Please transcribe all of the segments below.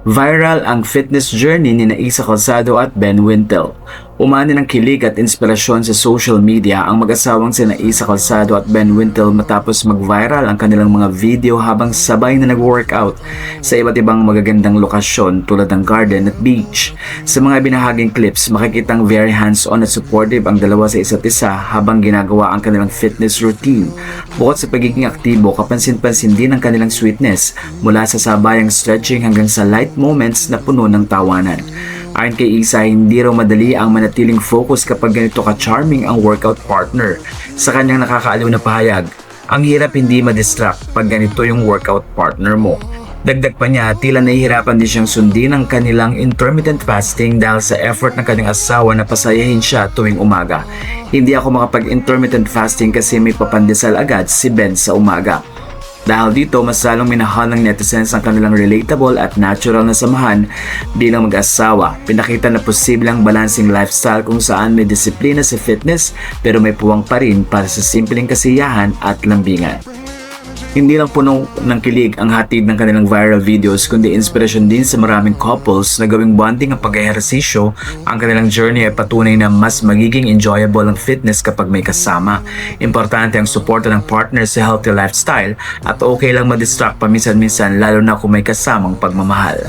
Viral ang fitness journey ni Isa Calzado at Ben Wintel. Umani ng kilig at inspirasyon sa social media ang mag-asawang sina Isa Calzado at Ben Wintel matapos mag-viral ang kanilang mga video habang sabay na nag-workout sa iba't ibang magagandang lokasyon tulad ng garden at beach. Sa mga binahaging clips, makikitang very hands-on at supportive ang dalawa sa isa't isa habang ginagawa ang kanilang fitness routine. Bukod sa pagiging aktibo, kapansin-pansin din ang kanilang sweetness mula sa sabayang stretching hanggang sa light moments na puno ng tawanan. Ayon kay Isa, hindi raw madali ang manatiling focus kapag ganito ka-charming ang workout partner. Sa kanyang nakakaaliw na pahayag, ang hirap hindi ma-distract pag ganito yung workout partner mo. Dagdag pa niya, tila nahihirapan din siyang sundin ang kanilang intermittent fasting dahil sa effort ng kanyang asawa na pasayahin siya tuwing umaga. Hindi ako makapag-intermittent fasting kasi may papandesal agad si Ben sa umaga. Dahil dito, mas lalong minahal ng netizens ang kanilang relatable at natural na samahan bilang mag-asawa. Pinakita na posible ang balancing lifestyle kung saan may disiplina sa fitness pero may puwang pa rin para sa simpleng kasiyahan at lambingan. Hindi lang puno ng kilig ang hatid ng kanilang viral videos kundi inspirasyon din sa maraming couples na gawing bonding ang pag-ehersisyo. Ang kanilang journey ay patunay na mas magiging enjoyable ang fitness kapag may kasama. Importante ang suporta ng partner sa healthy lifestyle at okay lang ma-distract paminsan-minsan lalo na kung may kasamang pagmamahal.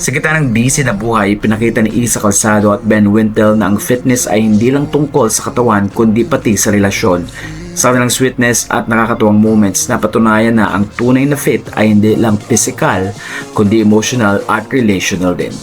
Sa gitna ng busy na buhay, pinakita ni Isa Calzado at Ben Wintel na ang fitness ay hindi lang tungkol sa katawan kundi pati sa relasyon. Sa kanilang sweetness at nakakatuwang moments, napatunayan na ang tunay na fit ay hindi lang physical kundi emotional at relational din.